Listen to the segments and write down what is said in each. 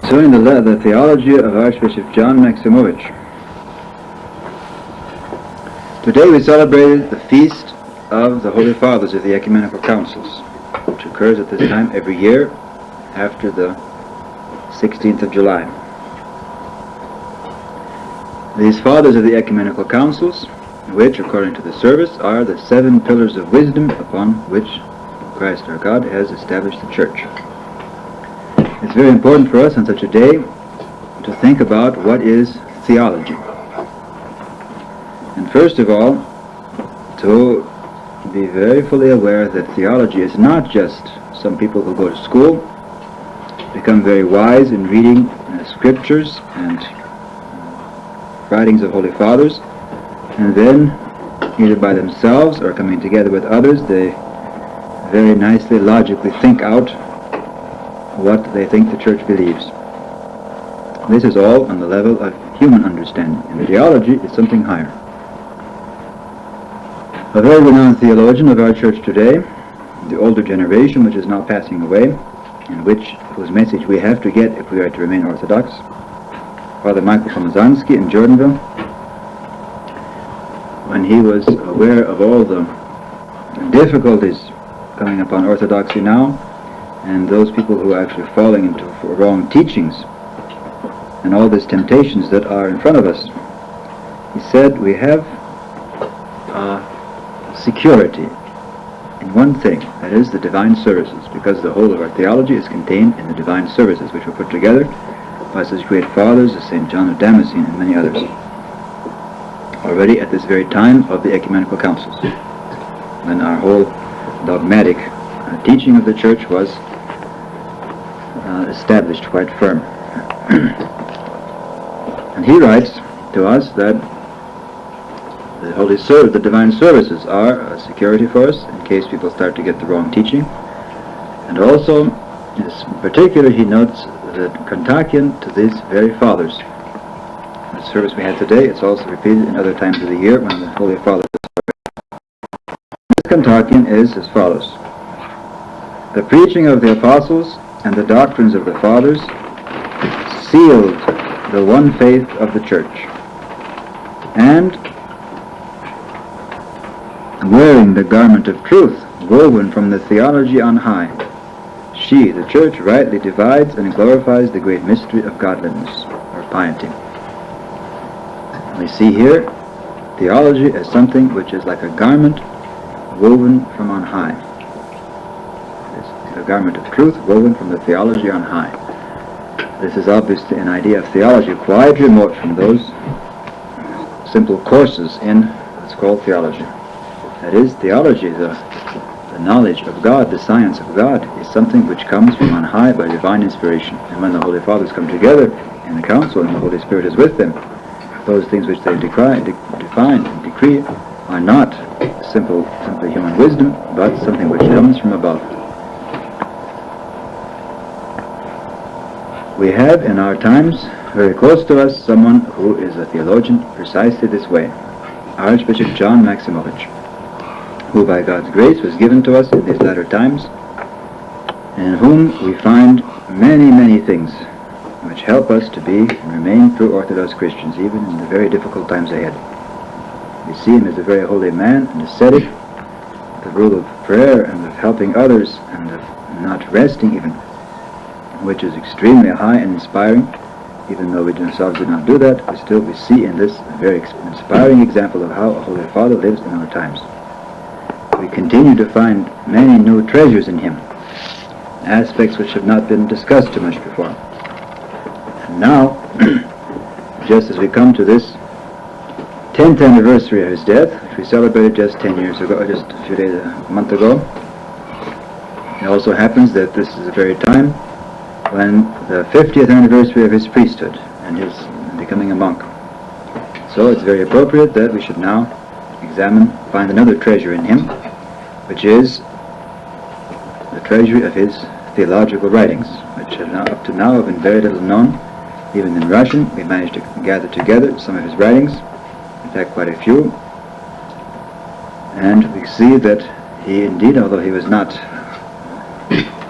Concerning the theology of Archbishop John Maximovich. Today we celebrated the feast of the Holy Fathers of the Ecumenical Councils, which occurs at this time every year after the 16th of July. These Fathers of the Ecumenical Councils, which, according to the service, are the 7 pillars of wisdom upon which Christ our God has established the Church. It's very important for us on such a day to think about what is theology. And first of all, to be very fully aware that theology is not just some people who go to school, become very wise in reading the scriptures and writings of Holy Fathers, and then, either by themselves or coming together with others, they very nicely, logically think out what they think the Church believes. This is all on the level of human understanding, and theology is something higher. A very renowned theologian of our Church today, the older generation which is now passing away, and whose message we have to get if we are to remain Orthodox, Father Michael Pomazanski in Jordanville, when he was aware of all the difficulties coming upon Orthodoxy now, and those people who are actually falling into wrong teachings, and all these temptations that are in front of us, he said we have security in one thing, that is the divine services, because the whole of our theology is contained in the divine services, which were put together by such great fathers as St. John of Damascene and many others, already at this very time of the Ecumenical Councils, when our whole dogmatic teaching of the Church was established quite firm. And he writes to us that the divine services are a security for us in case people start to get the wrong teaching. And also, in particular, he notes the Kontakion to these very fathers. The service we had today, it's also repeated in other times of the year when the Holy Fathers are. This Kontakion is as follows. The preaching of the Apostles and the doctrines of the Fathers sealed the one faith of the Church, and wearing the garment of truth woven from the theology on high, she, the Church, rightly divides and glorifies the great mystery of godliness, or piety. We see here theology as something which is like a garment woven from on high. The garment of truth woven from the theology on high. This is obviously an idea of theology quite remote from those simple courses in what's called theology. That is, theology, the knowledge of God, the science of God, is something which comes from on high by divine inspiration. And when the Holy Fathers come together in the council and the Holy Spirit is with them, those things which they define and decree are not simply human wisdom, but something which comes from above. We have in our times, very close to us, someone who is a theologian precisely this way, Archbishop John Maximovich, who by God's grace was given to us in these latter times, and in whom we find many, many things which help us to be and remain true Orthodox Christians, even in the very difficult times ahead. We see him as a very holy man, an ascetic, the rule of prayer and of helping others and of not resting even, which is extremely high and inspiring. Even though we ourselves did not do that, we see in this a very inspiring example of how a Holy Father lives in our times. We continue to find many new treasures in him, aspects which have not been discussed too much before. And now, just as we come to this 10th anniversary of his death, which we celebrated just 10 years ago, just a month ago, it also happens that this is the very time when the 50th anniversary of his priesthood and his becoming a monk. So it's very appropriate that we should now find another treasure in him, which is the treasury of his theological writings, which up to now have been very little known. Even in Russian, we managed to gather together some of his writings, in fact quite a few, and we see that he indeed, although he was not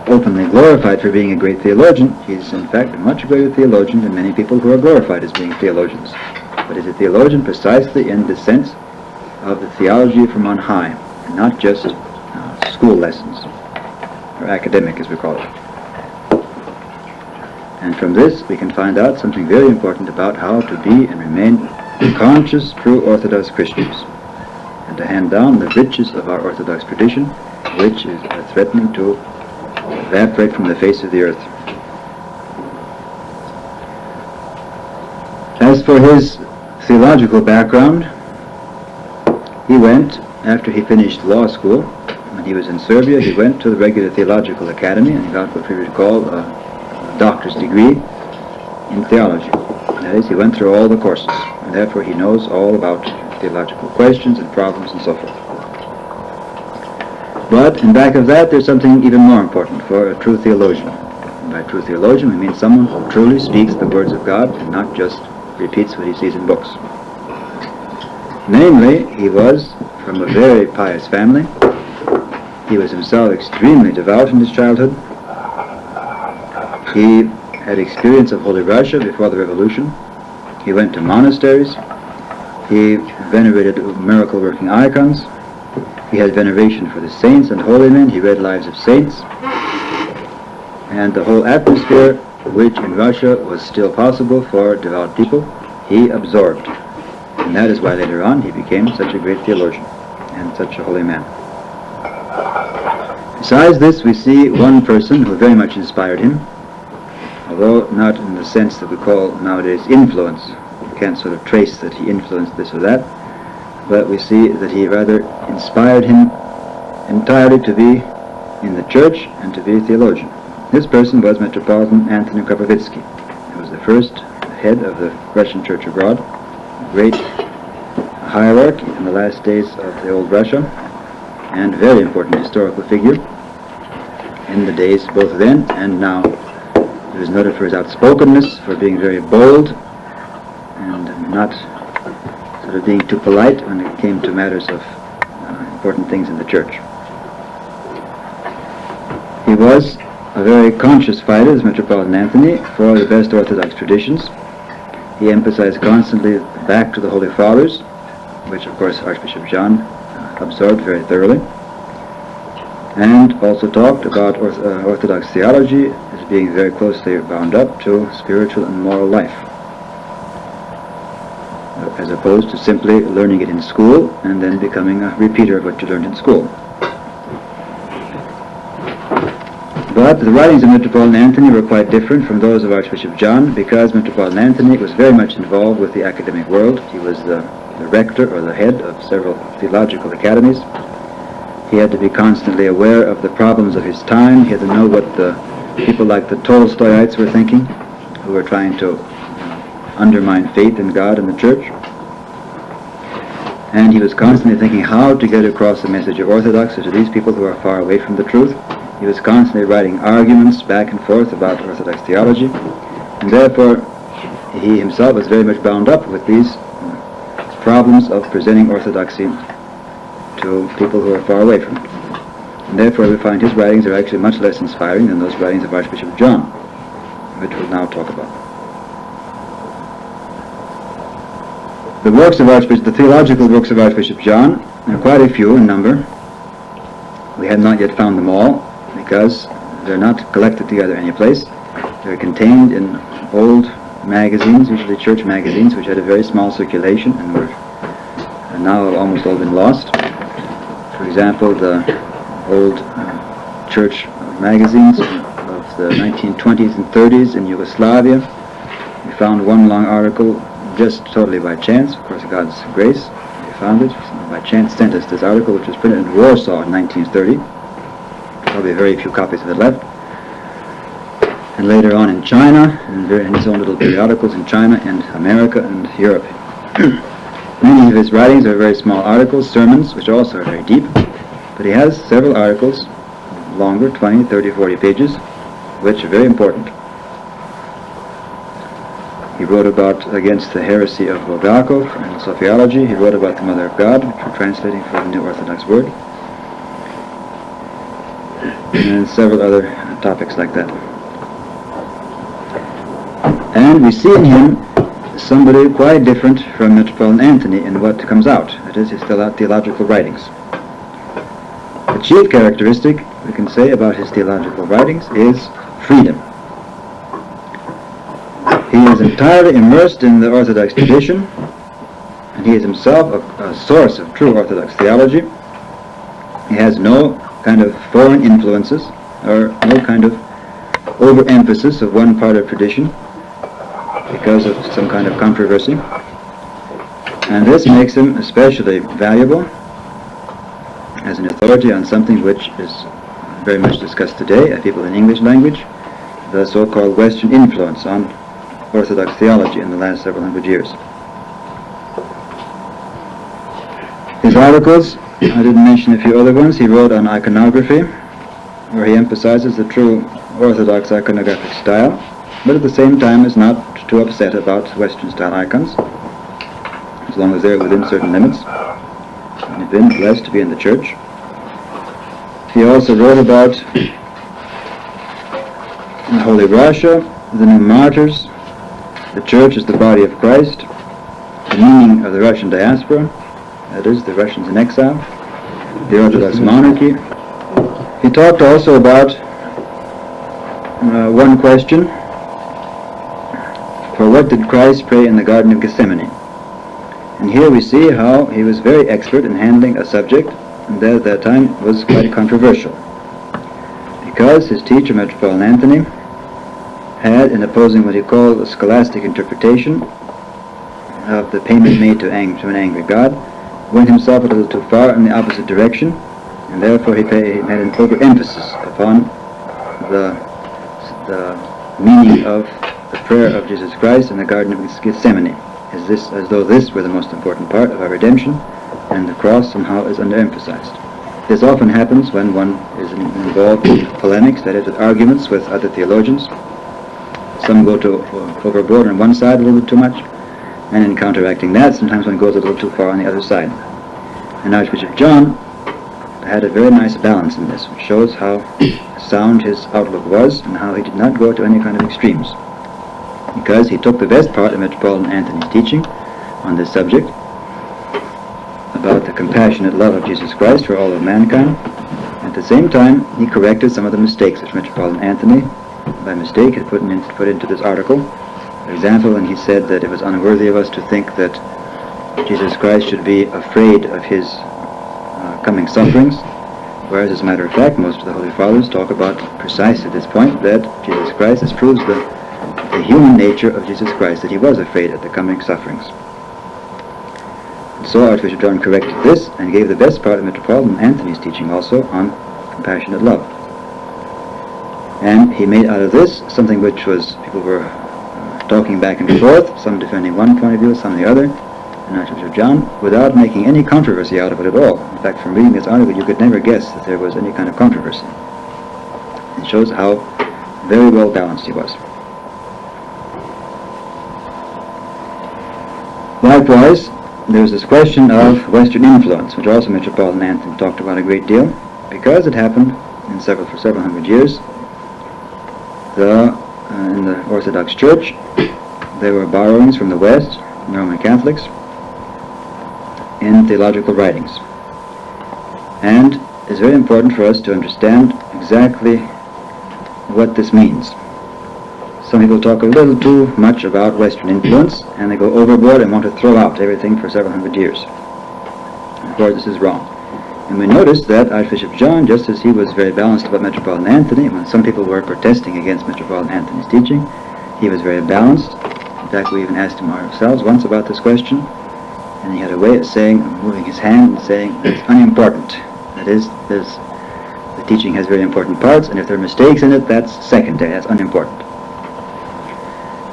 openly glorified for being a great theologian. He's in fact a much greater theologian than many people who are glorified as being theologians. But he's a theologian precisely in the sense of the theology from on high, and not just school lessons, or academic as we call it. And from this we can find out something very important about how to be and remain conscious, true Orthodox Christians, and to hand down the riches of our Orthodox tradition, which is threatening to evaporate from the face of the earth. As for his theological background, he went, after he finished law school, when he was in Serbia, he went to the regular theological academy and got what we would call a doctor's degree in theology. That is, he went through all the courses, and therefore he knows all about theological questions and problems and so forth. But in back of that, there's something even more important for a true theologian. And by true theologian, we mean someone who truly speaks the words of God and not just repeats what he sees in books. Namely, he was from a very pious family. He was himself extremely devout in his childhood. He had experience of Holy Russia before the Revolution. He went to monasteries. He venerated miracle-working icons. He had veneration for the saints and holy men. He read lives of saints. And the whole atmosphere, which in Russia was still possible for devout people, he absorbed. And that is why later on he became such a great theologian and such a holy man. Besides this, we see one person who very much inspired him, although not in the sense that we call nowadays influence. You can't sort of trace that he influenced this or that, but we see that he rather inspired him entirely to be in the church and to be a theologian. This person was Metropolitan Anthony Kropotkin. He was the first head of the Russian Church abroad, a great hierarch in the last days of the old Russia, and very important historical figure in the days both then and now. He was noted for his outspokenness, for being very bold, and not sort of being too polite when it came to matters of important things in the church. He was a very conscious fighter, as Metropolitan Anthony, for the best Orthodox traditions. He emphasized constantly back to the Holy Fathers, which of course Archbishop John absorbed very thoroughly, and also talked about Orthodox theology as being very closely bound up to spiritual and moral life, as opposed to simply learning it in school and then becoming a repeater of what you learned in school. But the writings of Metropolitan Anthony were quite different from those of Archbishop John, because Metropolitan Anthony was very much involved with the academic world. He was the rector or the head of several theological academies. He had to be constantly aware of the problems of his time. He had to know what the people like the Tolstoyites were thinking, who were trying to undermine faith in God and the church. And he was constantly thinking how to get across the message of orthodoxy to these people who are far away from the truth. He was constantly writing arguments back and forth about Orthodox theology, and therefore he himself was very much bound up with these problems of presenting orthodoxy to people who are far away from it. And therefore we find his writings are actually much less inspiring than those writings of Archbishop John, which we'll now talk about. The works of the theological works of Archbishop John are quite a few in number. We have not yet found them all, because they're not collected together any place. They're contained in old magazines, usually church magazines, which had a very small circulation and were now almost all been lost. For example, the old church magazines of the 1920s and 30s in Yugoslavia. We found one long article just totally by chance, of course God's grace. We found it, by chance sent us this article, which was printed in Warsaw in 1930. Probably very few copies of it left. And later on in China, in his own little periodicals in China and America and Europe. Many of his writings are very small articles, sermons, which also are very deep, but he has several articles, longer, 20, 30, 40 pages, which are very important. He wrote against the heresy of Bulgakov and Sophiology. He wrote about the Mother of God, which we're translating from the New Orthodox Word, and several other topics like that. And we see in him somebody quite different from Metropolitan Anthony in what comes out, that is, his theological writings. The chief characteristic we can say about his theological writings is freedom. He is entirely immersed in the Orthodox tradition, and he is himself a source of true Orthodox theology. He has no kind of foreign influences or no kind of overemphasis of one part of tradition because of some kind of controversy. And this makes him especially valuable as an authority on something which is very much discussed today by people in English language, the so-called Western influence on Orthodox theology in the last several hundred years. His articles, I didn't mention a few other ones, he wrote on iconography, where he emphasizes the true Orthodox iconographic style, but at the same time is not too upset about Western style icons, as long as they're within certain limits. He's been blessed to be in the church. He also wrote about in Holy Russia, the new martyrs, the church is the body of Christ, the meaning of the Russian diaspora, that is, the Russians in exile, the Orthodox monarchy. He talked also about one question: for what did Christ pray in the Garden of Gethsemane? And here we see how he was very expert in handling a subject that at that time was quite controversial, because his teacher, Metropolitan Anthony, had, in opposing what he called a scholastic interpretation of the payment made to an angry God, went himself a little too far in the opposite direction, and therefore he made an overemphasis upon the meaning of the prayer of Jesus Christ in the Garden of Gethsemane, as though this were the most important part of our redemption, and the cross somehow is underemphasized. This often happens when one is involved in polemics, that is, with arguments with other theologians. Some go overboard on one side a little bit too much, and in counteracting that, sometimes one goes a little too far on the other side. And Archbishop John had a very nice balance in this, which shows how sound his outlook was and how he did not go to any kind of extremes, because he took the best part of Metropolitan Anthony's teaching on this subject about the compassionate love of Jesus Christ for all of mankind. At the same time, he corrected some of the mistakes which Metropolitan Anthony, by mistake, had put into this article. For example, when he said that it was unworthy of us to think that Jesus Christ should be afraid of his coming sufferings, whereas, as a matter of fact, most of the Holy Fathers talk about precisely this point, that Jesus Christ, this proves the human nature of Jesus Christ, that he was afraid of the coming sufferings. And so Archbishop John corrected this and gave the best part of Metropolitan Anthony's teaching also on compassionate love. And he made out of this something which was, people were talking back and forth, some defending one point of view, some the other, and Archbishop John, without making any controversy out of it at all. In fact, from reading this article, you could never guess that there was any kind of controversy. It shows how very well balanced he was. Likewise, there's this question of Western influence, which also Metropolitan Anthony talked about a great deal, because it happened for several hundred years. In the Orthodox Church, there were borrowings from the West, Roman Catholics, in theological writings. And it's very important for us to understand exactly what this means. Some people talk a little too much about Western influence, and they go overboard and want to throw out everything for several hundred years. Of course, this is wrong. And we notice that Archbishop John, just as he was very balanced about Metropolitan Anthony, when some people were protesting against Metropolitan Anthony's teaching, he was very balanced. In fact, we even asked him ourselves once about this question, and he had a way of saying, moving his hand and saying, it's unimportant. That is, the teaching has very important parts, and if there are mistakes in it, that's secondary, that's unimportant.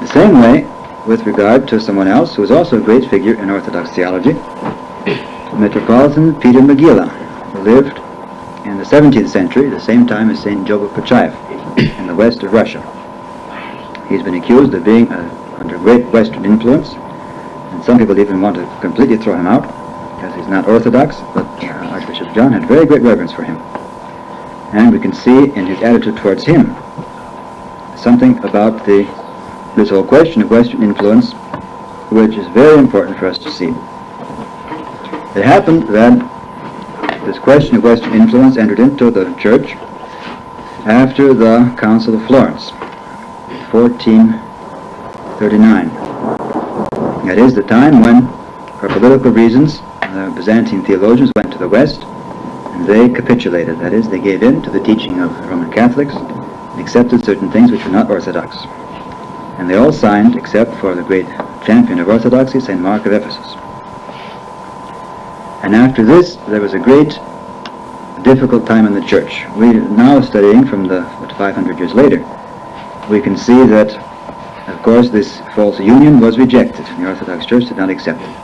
The same way, with regard to someone else who was also a great figure in Orthodox theology, Metropolitan Peter Magilla, who lived in the 17th century, the same time as St. Job of Pachaev, in the west of Russia. He's been accused of being under great Western influence, and some people even want to completely throw him out, because he's not Orthodox, but Archbishop John had very great reverence for him. And we can see in his attitude towards him something about this whole question of Western influence, which is very important for us to see. It happened that this question of Western influence entered into the Church after the Council of Florence, 1439. That is the time when, for political reasons, the Byzantine theologians went to the West and they capitulated. That is, they gave in to the teaching of Roman Catholics and accepted certain things which were not orthodox. And they all signed, except for the great champion of orthodoxy, St. Mark of Ephesus. And after this, there was a great difficult time in the Church. We now studying from 500 years later, we can see that, of course, this false union was rejected, and the Orthodox Church did not accept it.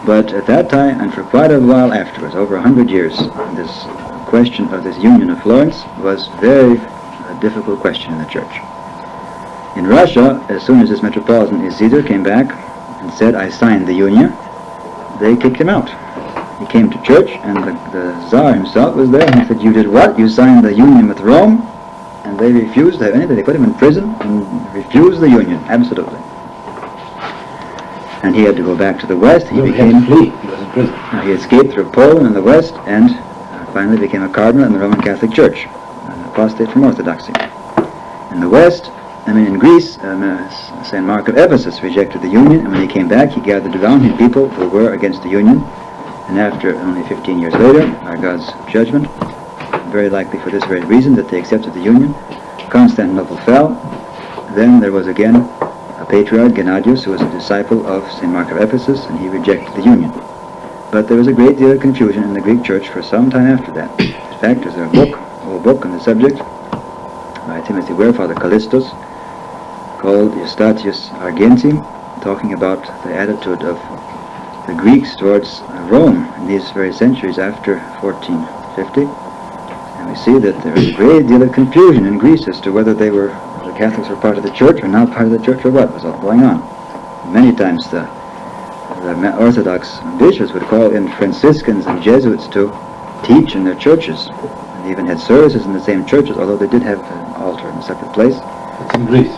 But at that time, and for quite a while afterwards, over 100 years, this question of this union of Florence was very difficult question in the Church. In Russia, as soon as this Metropolitan Isidore came back and said, "I signed the union," they kicked him out. He came to church, and the Tsar himself was there, and he said, "You did what? You signed the union with Rome?" And they refused to have anything. They put him in prison and refused the union, absolutely. And he had to go back to the West. He had to flee. He was in prison. He escaped through Poland and the West, and finally became a cardinal in the Roman Catholic Church, an apostate from Orthodoxy. In the West, in Greece, St. Mark of Ephesus rejected the union, and when he came back, he gathered around him people who were against the union. And after only 15 years later, by God's judgment, very likely for this very reason that they accepted the union, Constantinople fell. Then there was again a patriarch, Gennadius, who was a disciple of St. Mark of Ephesus, and he rejected the union. But there was a great deal of confusion in the Greek Church for some time after that. In fact, there's a whole book on the subject by Timothy Ware, Father Callistus, called Eustathius Argentii, talking about the attitude of the Greeks towards Rome in these very centuries after 1450. And we see that there is a great deal of confusion in Greece as to whether the Catholics were part of the Church or not part of the Church, or what was all going on. Many times the Orthodox bishops would call in Franciscans and Jesuits to teach in their churches, and even had services in the same churches, although they did have an altar in a separate place. It's in Greece.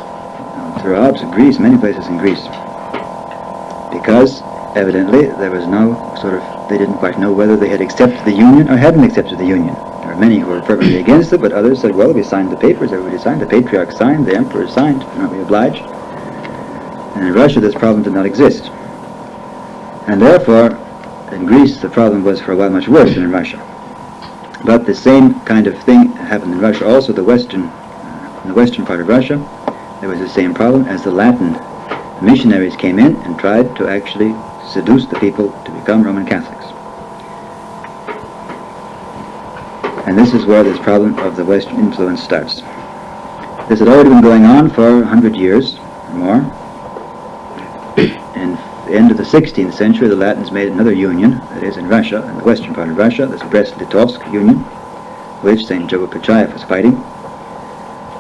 Throughout Greece, many places in Greece. Because evidently there was no they didn't quite know whether they had accepted the union or hadn't accepted the union. There were many who were perfectly against it, but others said, well, we signed the papers, everybody signed, the patriarch signed, the emperor signed, aren't we obliged? And in Russia this problem did not exist. And therefore, in Greece the problem was for a while much worse than in Russia. But the same kind of thing happened in Russia also. In the western part of Russia, there was the same problem as the Latin missionaries came in and tried to actually seduce the people to become Roman Catholics. And this is where this problem of the Western influence starts. This had already been going on for 100 years or more. In the end of the 16th century, the Latins made another union, that is in Russia, in the western part of Russia, this Brest-Litovsk union, which St. Jogo-Pichayev was fighting.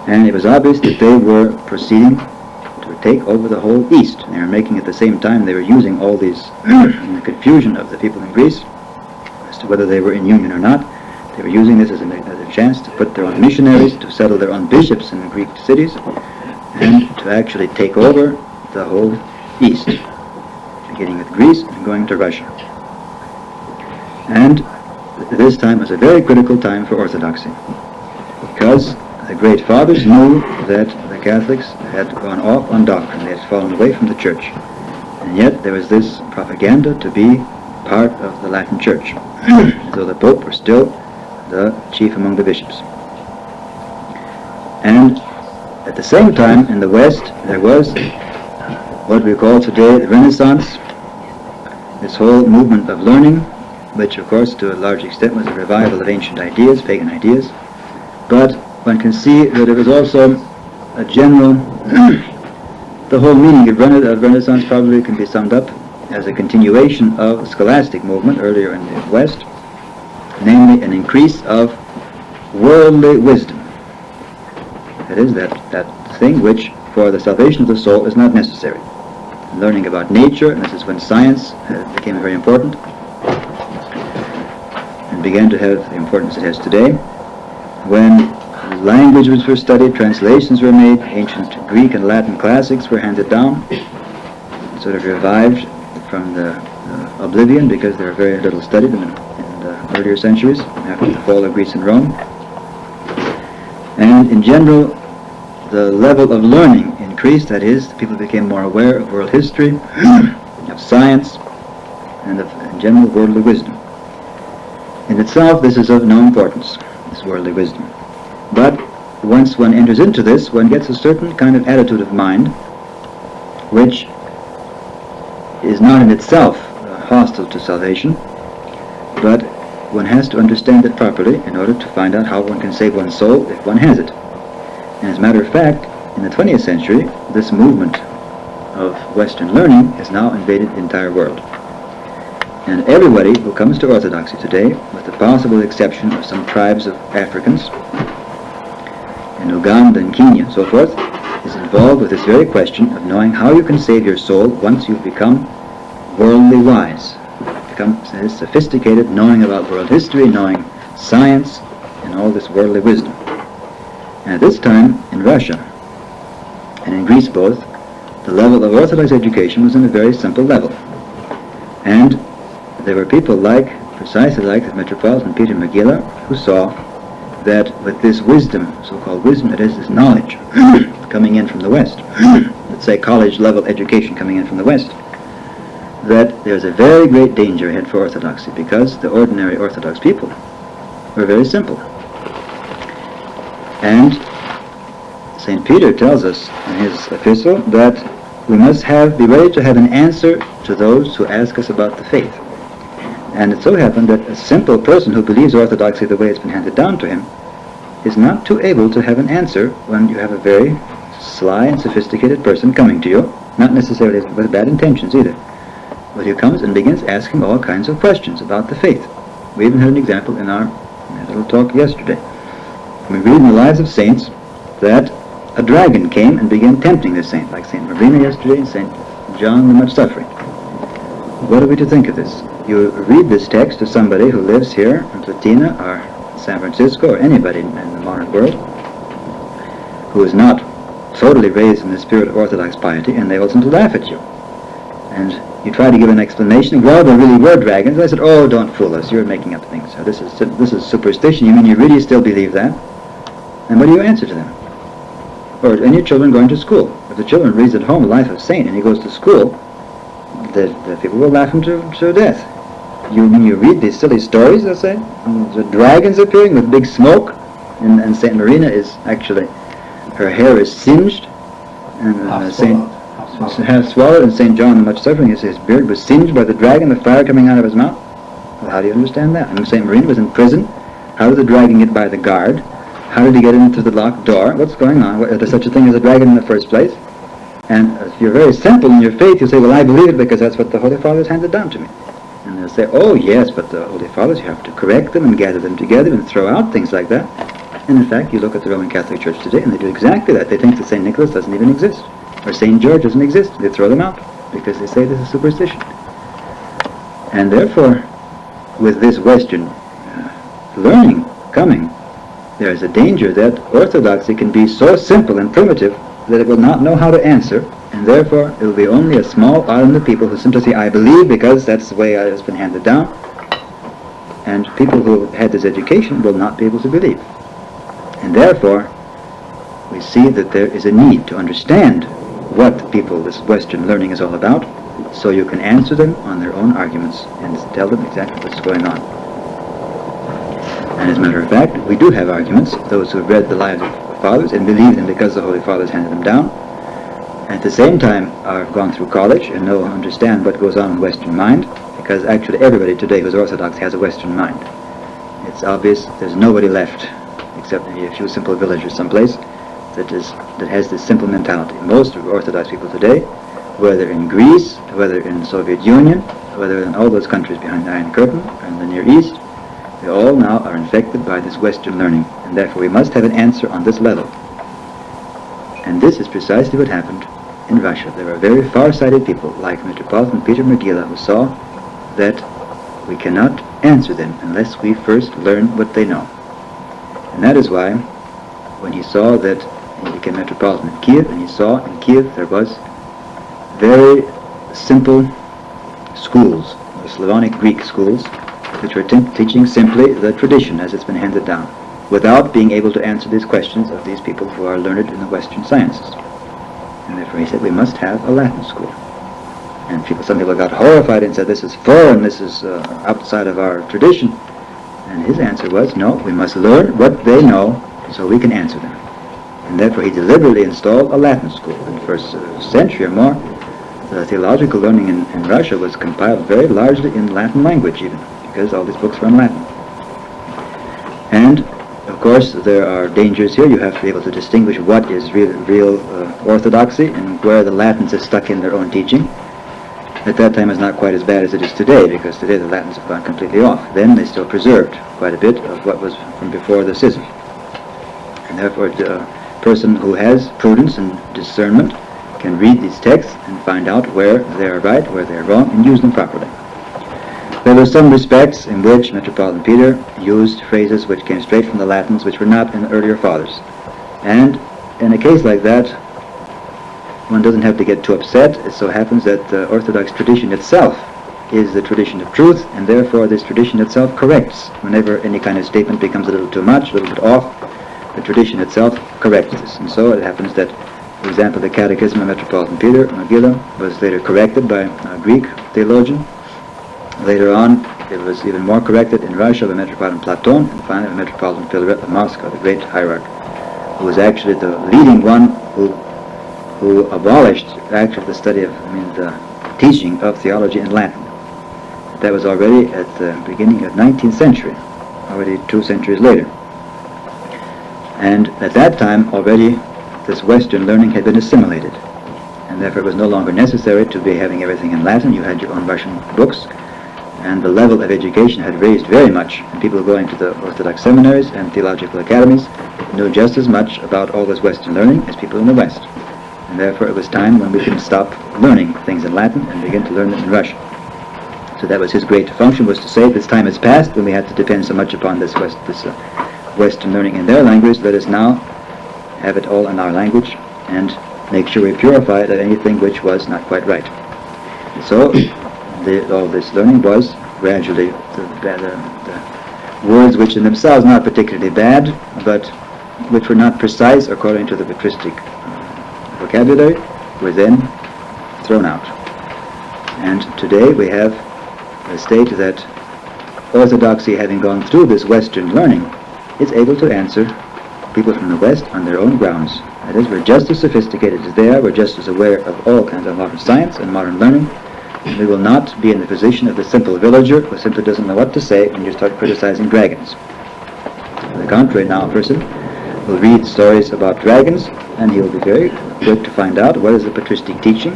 And it was obvious that they were proceeding to take over the whole East. And they were making at the same time, they were using all these, in the confusion of the people in Greece, as to whether they were in union or not. They were using this as a chance to put their own missionaries, to settle their own bishops in the Greek cities, and to actually take over the whole East, beginning with Greece and going to Russia. And this time was a very critical time for Orthodoxy, because the great fathers knew that the Catholics had gone off on doctrine, they had fallen away from the Church, and yet there was this propaganda to be part of the Latin Church, so the Pope were still the chief among the bishops. And at the same time, in the West, there was what we call today the Renaissance, this whole movement of learning, which of course to a large extent was a revival of ancient ideas, pagan ideas, but one can see that it was also a general, the whole meaning of Renaissance probably can be summed up as a continuation of the scholastic movement earlier in the West, namely an increase of worldly wisdom. That is, that thing which for the salvation of the soul is not necessary. Learning about nature, and this is when science became very important and began to have the importance it has today. when language was first studied, translations were made, ancient Greek and Latin classics were handed down, sort of revived from the oblivion because they were very little studied in the earlier centuries after the fall of Greece and Rome. And in general, the level of learning increased, that is, people became more aware of world history, of science, and of, in general, worldly wisdom. In itself, this is of no importance, this worldly wisdom. But once one enters into this, one gets a certain kind of attitude of mind which is not in itself hostile to salvation, but one has to understand it properly in order to find out how one can save one's soul if one has it. And as a matter of fact, in the 20th century, this movement of Western learning has now invaded the entire world. And everybody who comes to Orthodoxy today, with the possible exception of some tribes of Africans in Uganda and Kenya and so forth, is involved with this very question of knowing how you can save your soul once you've become worldly wise, become sophisticated, knowing about world history, knowing science, and all this worldly wisdom. And at this time, in Russia and in Greece both, the level of Orthodox education was in a very simple level. And there were people precisely like the Metropolitan Peter Magilla, who saw that with this wisdom, so-called wisdom, that is, this knowledge coming in from the West, let's say college-level education coming in from the West, that there's a very great danger ahead for Orthodoxy, because the ordinary Orthodox people were very simple. And St. Peter tells us in his epistle that we must be ready to have an answer to those who ask us about the faith. And it so happened that a simple person who believes Orthodoxy the way it's been handed down to him is not too able to have an answer when you have a very sly and sophisticated person coming to you, not necessarily with bad intentions either, but he comes and begins asking all kinds of questions about the faith. We even had an example in our little talk yesterday. We read in the lives of saints that a dragon came and began tempting the saint, like St. Marina yesterday and St. John the Much Suffering. What are we to think of this? You read this text to somebody who lives here in Platina or San Francisco or anybody in the modern world who is not totally raised in the spirit of Orthodox piety, and they will simply laugh at you. And you try to give an explanation. Well, there really were dragons. I said, oh, don't fool us. You're making up things. So this is superstition. You mean you really still believe that? And what do you answer to them? Or any children going to school. If the children reads at home the life of a saint and he goes to school, the people will laugh him to death. You mean you read these silly stories, they'll say? The dragons appearing with big smoke, and St. Marina is actually, her hair is singed, and half swallowed, and St. John the Much Suffering, his beard was singed by the dragon, the fire coming out of his mouth. Well, how do you understand that? And St. Marina was in prison. How did the dragon get by the guard? How did he get into the locked door? What's going on? Is there such a thing as a dragon in the first place? And if you're very simple in your faith, you say, well, I believe it because that's what the Holy Fathers handed down to me. And they'll say, oh, yes, but the Holy Fathers, you have to correct them and gather them together and throw out things like that. And in fact, you look at the Roman Catholic Church today, and they do exactly that. They think that St. Nicholas doesn't even exist, or St. George doesn't exist. They throw them out because they say this is superstition. And therefore, with this Western learning coming, there is a danger that Orthodoxy can be so simple and primitive that it will not know how to answer, and therefore it will be only a small island of people who simply say, I believe because that's the way it has been handed down, and people who had this education will not be able to believe. And therefore, we see that there is a need to understand what this Western learning is all about, so you can answer them on their own arguments and tell them exactly what's going on. And as a matter of fact, we do have arguments, those who have read the lives of the Fathers and believe them because the Holy Fathers handed them down, and at the same time have gone through college and understand what goes on in the Western mind, because actually everybody today who's Orthodox has a Western mind. It's obvious there's nobody left, except maybe a few simple villagers someplace, that has this simple mentality. Most of Orthodox people today, whether in Greece, whether in the Soviet Union, whether in all those countries behind the Iron Curtain, or in the Near East, they all now are infected by this Western learning, and therefore we must have an answer on this level. And this is precisely what happened in Russia. There were very far-sighted people, like Metropolitan Peter Magilla, who saw that we cannot answer them unless we first learn what they know. And that is why, when he saw that he became metropolitan in Kiev, and he saw in Kiev there was very simple schools, Slavonic Greek schools, which were teaching simply the tradition as it's been handed down, without being able to answer these questions of these people who are learned in the Western sciences. And therefore he said, we must have a Latin school. And some people got horrified and said, this is foreign, this is outside of our tradition. And his answer was, no, we must learn what they know so we can answer them. And therefore he deliberately installed a Latin school. In the first century or more, the theological learning in Russia was compiled very largely in Latin language even, because all these books were in Latin. And, of course, there are dangers here. You have to be able to distinguish what is real orthodoxy and where the Latins are stuck in their own teaching. At that time it's not quite as bad as it is today, because today the Latins have gone completely off. Then they still preserved quite a bit of what was from before the schism. And therefore a person who has prudence and discernment can read these texts and find out where they are right, where they are wrong, and use them properly. There were some respects in which Metropolitan Peter used phrases which came straight from the Latins, which were not in the earlier fathers. And in a case like that, one doesn't have to get too upset. It so happens that the Orthodox tradition itself is the tradition of truth, and therefore this tradition itself corrects. Whenever any kind of statement becomes a little too much, a little bit off, the tradition itself corrects this. And so it happens that, for example, the Catechism of Metropolitan Peter, Megillah, was later corrected by a Greek theologian. Later on, it was even more corrected in Russia by Metropolitan Platon, and finally by Metropolitan Philaret of Moscow, the great hierarch, who was actually the leading one who abolished actually the study of, the teaching of theology in Latin. That was already at the beginning of the 19th century, already 2 centuries later. And at that time already this Western learning had been assimilated, and therefore it was no longer necessary to be having everything in Latin. You had your own Russian books, and the level of education had raised very much, and people going to the Orthodox seminaries and theological academies knew just as much about all this Western learning as people in the West. And therefore it was time when we can stop learning things in Latin and begin to learn them in Russian. So that was his great function, was to say, this time has passed when we had to depend so much upon this Western learning in their language. Let us now have it all in our language and make sure we purify it of anything which was not quite right. And so all this learning was gradually the words which in themselves not particularly bad, but which were not precise according to the patristic vocabulary, were then thrown out. And today we have a state that Orthodoxy, having gone through this Western learning, is able to answer people from the West on their own grounds. That is, we're just as sophisticated as they are, we're just as aware of all kinds of modern science and modern learning, and we will not be in the position of the simple villager who simply doesn't know what to say when you start criticizing dragons. On the contrary, now a person will read stories about dragons, and he'll be very quick to find out what is the patristic teaching,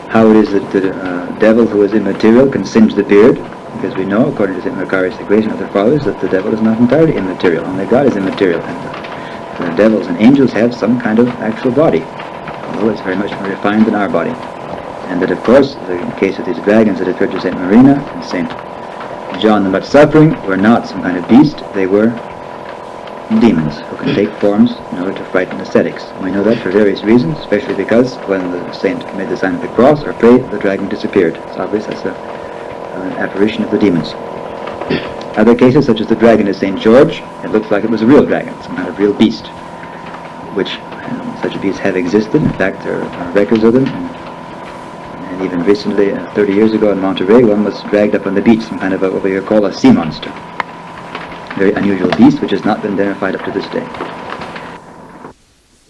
how it is that the devil who is immaterial can singe the beard, because we know, according to St. Macarius the Great and other fathers, that the devil is not entirely immaterial, only God is immaterial, and the devils and angels have some kind of actual body, although it's very much more refined than our body. And that, of course, the case of these dragons that appeared to St. Marina and St. John the Much Suffering were not some kind of beast, they were demons who can take forms in order to frighten ascetics. We know that for various reasons, especially because when the saint made the sign of the cross or prayed, the dragon disappeared. It's obvious that's an apparition of the demons. Other cases, such as the dragon of St. George, it looks like it was a real dragon, some kind of real beast, which such beasts have existed. In fact, there are records of them, and even recently, 30 years ago in Monterey, one was dragged up on the beach, some kind of what we call a sea monster. Very unusual beast which has not been identified up to this day.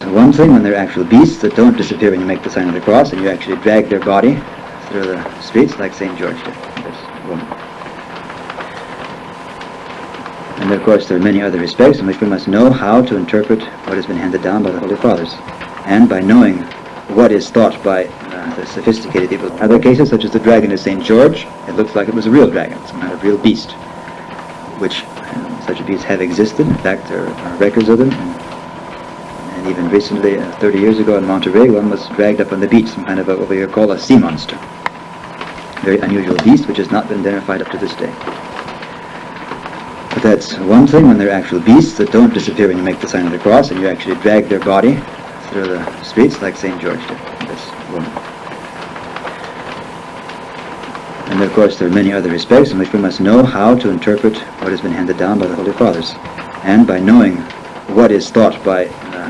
So one thing when they're actual beasts that don't disappear when you make the sign of the cross and you actually drag their body through the streets like St. George did, this woman. And of course there are many other respects in which we must know how to interpret what has been handed down by the Holy Fathers. And by knowing what is thought by the sophisticated people. Other cases, such as the dragon of St. George, it looks like it was a real dragon, some kind of real beast, which such beasts have existed. In fact, there are records of them, and even recently, 30 years ago in Monterey, one was dragged up on the beach, some kind of what we call a sea monster. Very unusual beast which has not been identified up to this day. But that's one thing when they're actual beasts that don't disappear when you make the sign of the cross and you actually drag their body through the streets like St. George did, this woman. And of course there are many other respects in which we must know how to interpret what has been handed down by the Holy Fathers. And by knowing what is thought by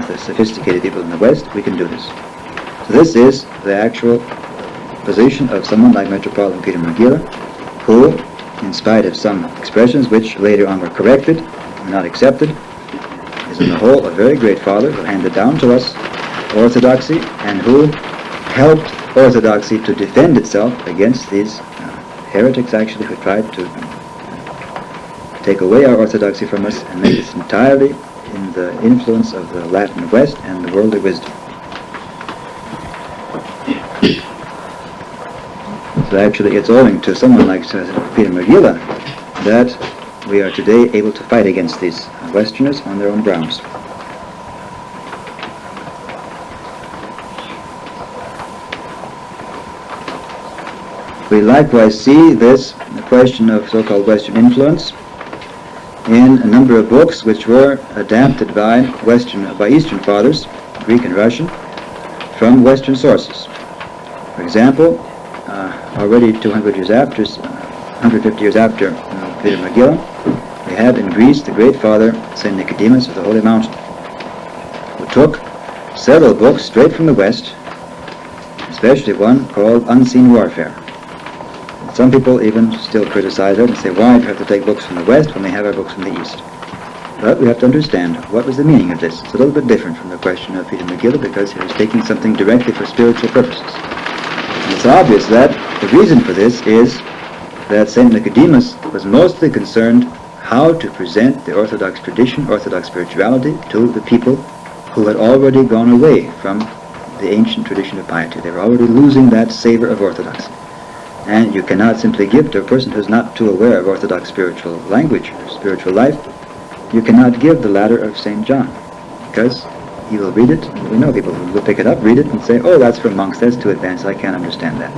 the sophisticated people in the West, we can do this. So this is the actual position of someone like Metropolitan Peter Magilla, who, in spite of some expressions which later on were corrected and not accepted, is in the whole a very great father who handed down to us orthodoxy and who helped orthodoxy to defend itself against these heretics actually who tried to take away our orthodoxy from us and make us entirely in the influence of the Latin West and the worldly wisdom. So actually it's owing to someone like Peter Magilla that we are today able to fight against these Westerners on their own grounds. We likewise see this question of so-called Western influence in a number of books which were adapted by Eastern Fathers, Greek and Russian, from Western sources. For example, already 200 years after, 150 years after Peter Magilla, we have in Greece the great father, St. Nicodemus of the Holy Mountain, who took several books straight from the West, especially one called Unseen Warfare. Some people even still criticize it and say, why do you have to take books from the West when we have our books from the East? But we have to understand what was the meaning of this. It's a little bit different from the question of Peter Magilla because he was taking something directly for spiritual purposes. And it's obvious that the reason for this is that St. Nicodemus was mostly concerned how to present the Orthodox tradition, Orthodox spirituality to the people who had already gone away from the ancient tradition of piety. They were already losing that savor of Orthodoxy. And you cannot simply give to a person who's not too aware of Orthodox spiritual language or spiritual life, you cannot give the ladder of St. John, because he will read it. We know people who will pick it up, read it, and say, oh, that's for monks, that's too advanced, I can't understand that.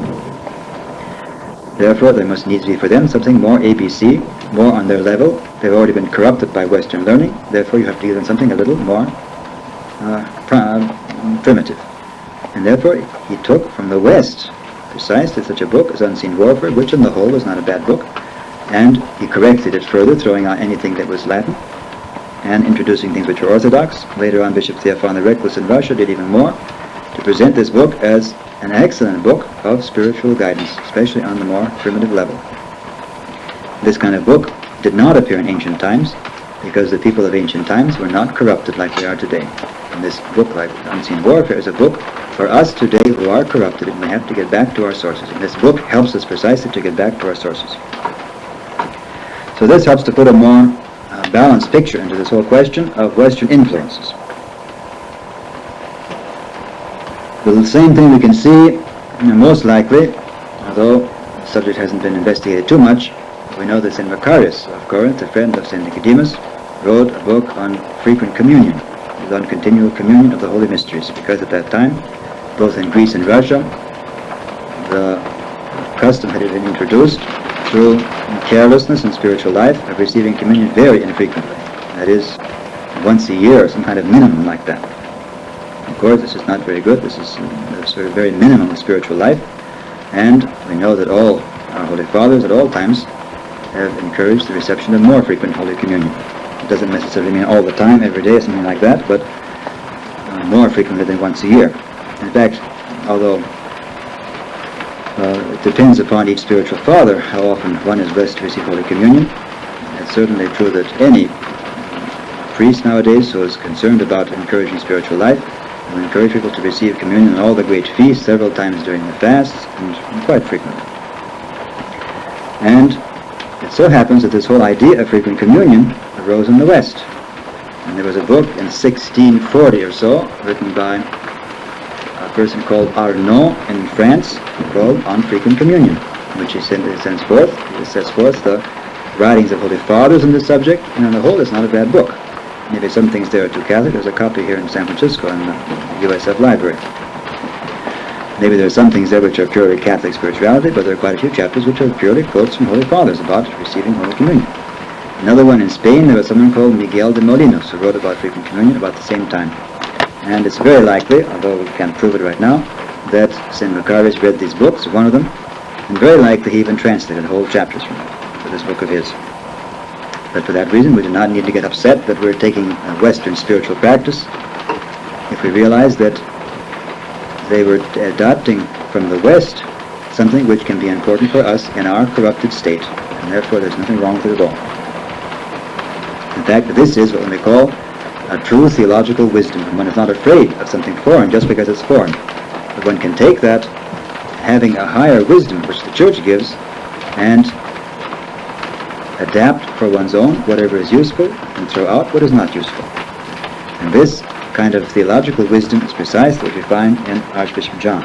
Therefore, there must needs be for them something more ABC, more on their level. They've already been corrupted by Western learning, therefore you have to give them something a little more primitive. And therefore, he took from the West precisely such a book as Unseen Warfare, which on the whole was not a bad book, and he corrected it further, throwing out anything that was Latin and introducing things which were Orthodox. Later on, Bishop Theophan the Reckless in Russia did even more to present this book as an excellent book of spiritual guidance, especially on the more primitive level. This kind of book did not appear in ancient times because the people of ancient times were not corrupted like they are today. And this book, like Unseen Warfare, is a book for us today who are corrupted, and we have to get back to our sources. And this book helps us precisely to get back to our sources. So this helps to put a more balanced picture into this whole question of Western influences. The same thing we can see, most likely, although the subject hasn't been investigated too much, we know that St. Macarius of Corinth, a friend of St. Nicodemus, wrote a book on frequent communion, on continual communion of the Holy Mysteries, because at that time, both in Greece and Russia, the custom had been introduced through carelessness in spiritual life of receiving communion very infrequently. That is, once a year or some kind of minimum like that. Of course, this is not very good. This is a sort of very minimum of spiritual life. And we know that all our Holy Fathers at all times have encouraged the reception of more frequent Holy Communion. It doesn't necessarily mean all the time, every day, something like that, but more frequently than once a year. In fact, although it depends upon each spiritual father how often one is blessed to receive Holy Communion, it's certainly true that any priest nowadays who is concerned about encouraging spiritual life will encourage people to receive communion on all the great feasts several times during the fasts, and quite frequently. And it so happens that this whole idea of frequent communion arose in the West. And there was a book in 1640 or so, written by a person called Arnaud in France, called On Frequent Communion, in which he sets forth the writings of Holy Fathers on this subject, and on the whole it's not a bad book. Maybe some things there are too Catholic. There's a copy here in San Francisco in the USF Library. Maybe there are some things there which are purely Catholic spirituality, but there are quite a few chapters which are purely quotes from Holy Fathers about receiving Holy Communion. Another one in Spain, there was someone called Miguel de Molinos who wrote about frequent communion about the same time. And it's very likely, although we can't prove it right now, that St. Macarius read these books, one of them, and very likely he even translated whole chapters from it, for this book of his. But for that reason, we do not need to get upset that we're taking a Western spiritual practice if we realize that they were adopting from the West something which can be important for us in our corrupted state, and therefore there's nothing wrong with it at all. In fact, this is what we call a true theological wisdom, and one is not afraid of something foreign just because it's foreign. But one can take that, having a higher wisdom which the Church gives, and adapt for one's own whatever is useful, and throw out what is not useful. And this kind of theological wisdom is precisely what we find in Archbishop John.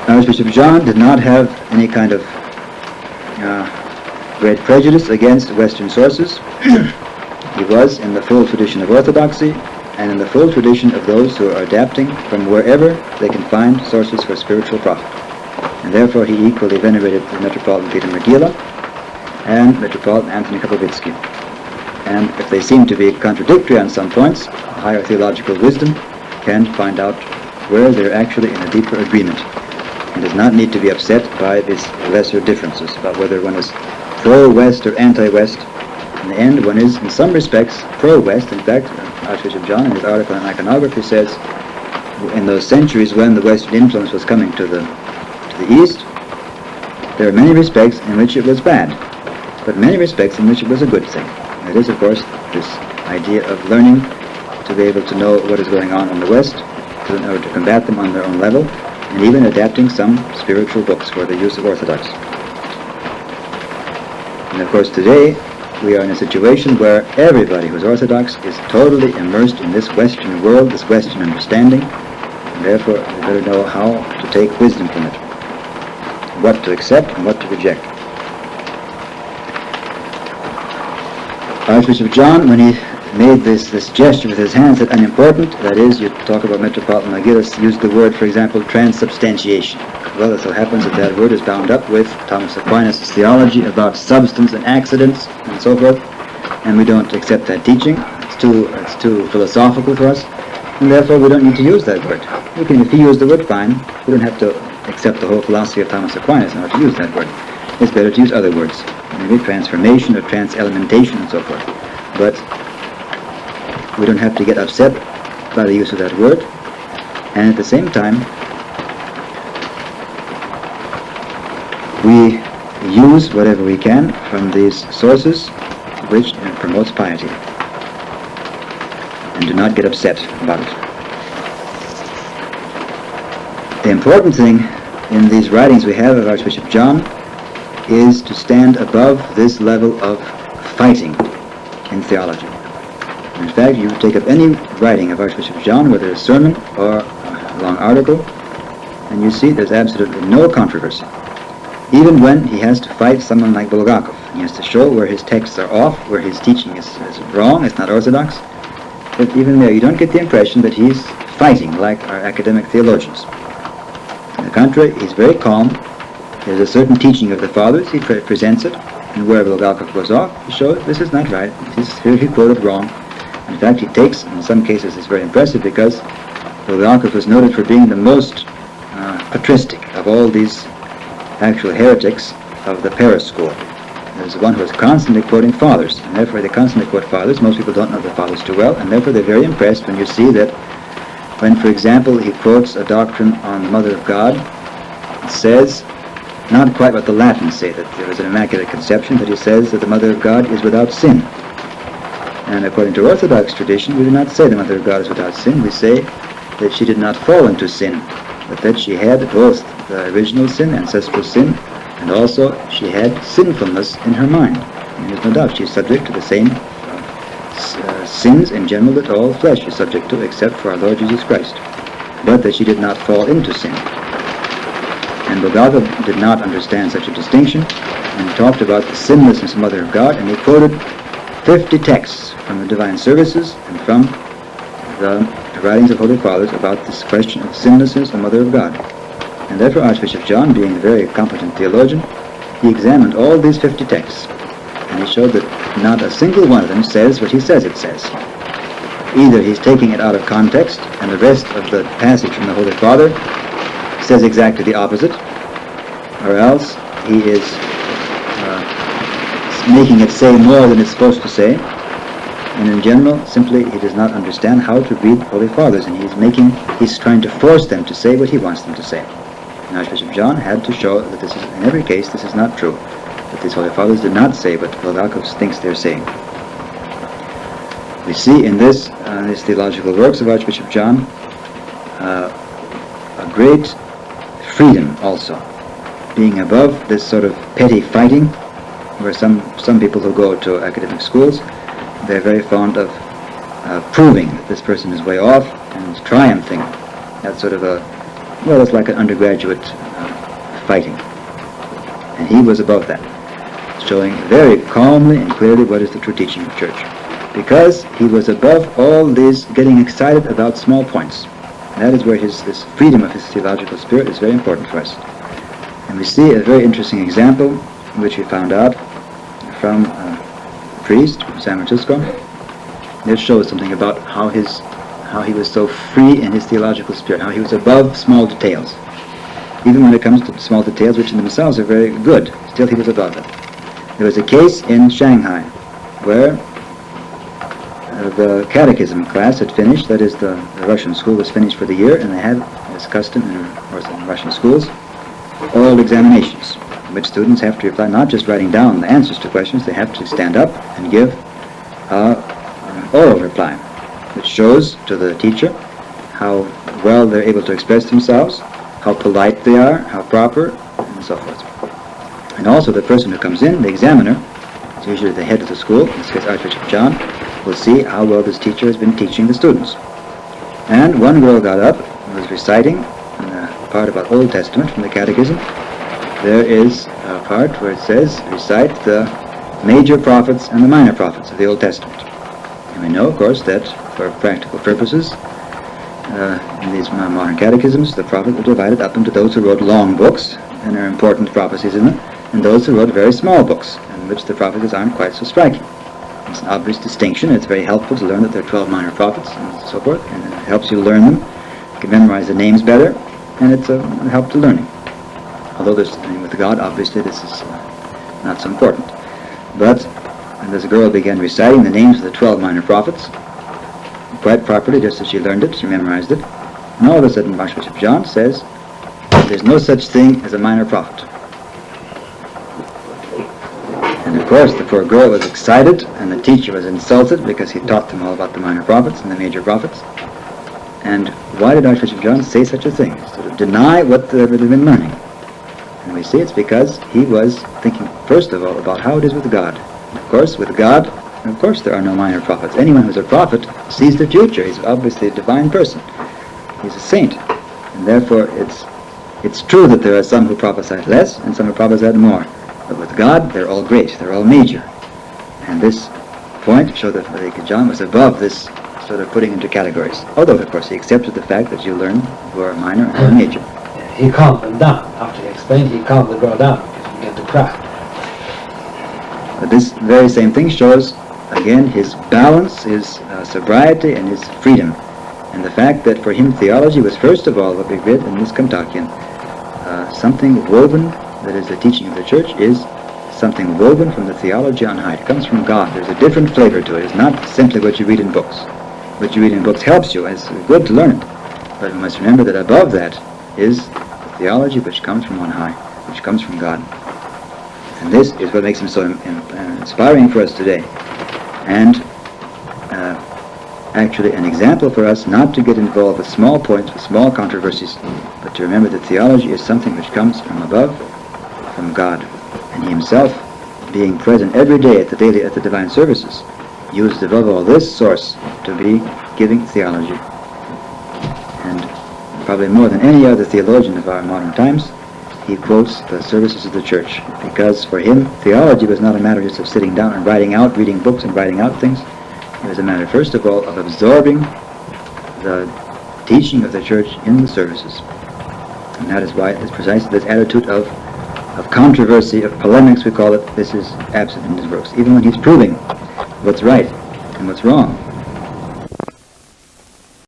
Archbishop John did not have any kind of great prejudice against Western sources. He was in the full tradition of orthodoxy and in the full tradition of those who are adapting from wherever they can find sources for spiritual profit. And therefore he equally venerated the Metropolitan Peter Magila and Metropolitan Anthony Kapovitsky. And if they seem to be contradictory on some points, higher theological wisdom can find out where they're actually in a deeper agreement, and does not need to be upset by these lesser differences about whether one is pro-West or anti-West. In the end, one is, in some respects, pro-West. In fact, Archbishop John, in his article on iconography, says, in those centuries when the Western influence was coming to the East, there are many respects in which it was bad, but many respects in which it was a good thing. And it is, of course, this idea of learning to be able to know what is going on in the West, in order to combat them on their own level, and even adapting some spiritual books for the use of Orthodox. And of course today we are in a situation where everybody who is Orthodox is totally immersed in this Western world, this Western understanding, and therefore we better know how to take wisdom from it, what to accept and what to reject. Archbishop John, when he made this gesture with his hand, said unimportant, that is, you talk about Metropolitan Magillus, used the word, for example, transubstantiation. Well, it so happens that that word is bound up with Thomas Aquinas' theology about substance and accidents and so forth, and we don't accept that teaching. It's too philosophical for us, and therefore we don't need to use that word. We can, if he used the word, fine. We don't have to accept the whole philosophy of Thomas Aquinas in order to use that word. It's better to use other words, maybe transformation or transelementation and so forth. But we don't have to get upset by the use of that word, and at the same time we use whatever we can from these sources which promotes piety, and do not get upset about it. The important thing in these writings we have of Archbishop John is to stand above this level of fighting in theology. In fact, you take up any writing of Archbishop John, whether a sermon or a long article, and you see there's absolutely no controversy. Even when he has to fight someone like Bulgakov, he has to show where his texts are off, where his teaching is wrong, it's not orthodox. But even there, you don't get the impression that he's fighting like our academic theologians. On the contrary, he's very calm. There's a certain teaching of the fathers, he presents it, and where Bulgakov goes off, he shows this is not right, here he quoted wrong. In fact, he takes, in some cases it's very impressive, because Bulgakov was noted for being the most patristic of all these actual heretics of the Paris school. There's one who is constantly quoting fathers, and therefore they constantly quote fathers. Most people don't know the fathers too well, and therefore they're very impressed when you see that when, for example, he quotes a doctrine on the Mother of God, it says, not quite what the Latins say, that there is an immaculate conception, but he says that the Mother of God is without sin. And according to Orthodox tradition, we do not say the Mother of God is without sin. We say that she did not fall into sin, but that she had both the original sin, ancestral sin, and also she had sinfulness in her mind. And there's no doubt she's subject to the same sins in general that all flesh is subject to, except for our Lord Jesus Christ, but that she did not fall into sin. And Bulgakov did not understand such a distinction, and he talked about the sinlessness of the Mother of God, and he quoted 50 texts from the Divine Services and from the writings of Holy Fathers about this question of sinlessness of the Mother of God. And therefore Archbishop John, being a very competent theologian, he examined all these 50 texts, and he showed that not a single one of them says what he says it says. Either he's taking it out of context, and the rest of the passage from the Holy Father says exactly the opposite, or else he is making it say more than it's supposed to say, and in general, simply he does not understand how to read Holy Fathers, and he's trying to force them to say what he wants them to say. And Archbishop John had to show that this is, in every case, this is not true, that these Holy Fathers did not say what Bulgakov thinks they're saying. We see in these theological works of Archbishop John a great freedom also, being above this sort of petty fighting, where some people who go to academic schools, they're very fond of proving that this person is way off and triumphing. That's sort of it's like an undergraduate fighting. And he was above that, showing very calmly and clearly what is the true teaching of the Church. Because he was above all this getting excited about small points. That is where this freedom of his theological spirit is very important for us. And we see a very interesting example, which we found out from a priest from San Francisco. It shows something about how he was so free in his theological spirit, how he was above small details. Even when it comes to small details, which in themselves are very good, still he was above it. There was a case in Shanghai where the catechism class had finished, that is the Russian school was finished for the year, and they had, as custom in Russian schools, oral examinations, in which students have to reply, not just writing down the answers to questions, they have to stand up and give an oral reply, which shows to the teacher how well they're able to express themselves, how polite they are, how proper, and so forth. And also the person who comes in, the examiner, is usually the head of the school, in this case Archbishop John, will see how well this teacher has been teaching the students. And one girl got up and was reciting the part about Old Testament from the Catechism. There is a part where it says, recite the major prophets and the minor prophets of the Old Testament. And we know, of course, that for practical purposes, in these modern catechisms, the prophets are divided up into those who wrote long books, and there are important prophecies in them, and those who wrote very small books, in which the prophecies aren't quite so striking. It's an obvious distinction. It's very helpful to learn that there are 12 minor prophets and so forth, and it helps you learn them. You can memorize the names better, and it's a help to learning. Although with God, obviously, this is not so important. But when this girl began reciting the names of the 12 minor prophets, quite properly, just as she learned it, she memorized it, and all of a sudden Archbishop John says, there's no such thing as a minor prophet. And of course, the poor girl was excited, and the teacher was insulted because he taught them all about the minor prophets and the major prophets. And why did Archbishop John say such a thing? Sort of deny what they've been learning. And we see it's because he was thinking, first of all, about how it is with God. Of course, with God, of course there are no minor prophets. Anyone who's a prophet sees the future. He's obviously a divine person. He's a saint. And therefore, it's true that there are some who prophesied less and some who prophesied more. But with God, they're all great, they're all major. And this point showed that John was above this sort of putting into categories. Although, of course, he accepted the fact that you learn who are minor and who are major. He calmed them down. After he explained, he calmed the girl down because he began to cry. But this very same thing shows, again, his balance, his sobriety, and his freedom. And the fact that for him theology was first of all what we read in this Kantakian, something woven, that is the teaching of the Church, is something woven from the theology on high. It comes from God. There's a different flavor to it. It's not simply what you read in books. What you read in books helps you. It's good to learn it. But we must remember that above that is the theology which comes from on high, which comes from God. And this is what makes him so inspiring for us today. And actually an example for us not to get involved with small points, with small controversies, but to remember that theology is something which comes from above, from God. And he himself, being present every day at the divine services, used above all this source to be giving theology. And probably more than any other theologian of our modern times, he quotes the services of the Church, because for him theology was not a matter just of sitting down and writing out, reading books and writing out things. It was a matter, first of all, of absorbing the teaching of the Church in the services. And that is why it's precisely this attitude of controversy, of polemics, we call it, this is absent in his works. Even when he's proving what's right and what's wrong,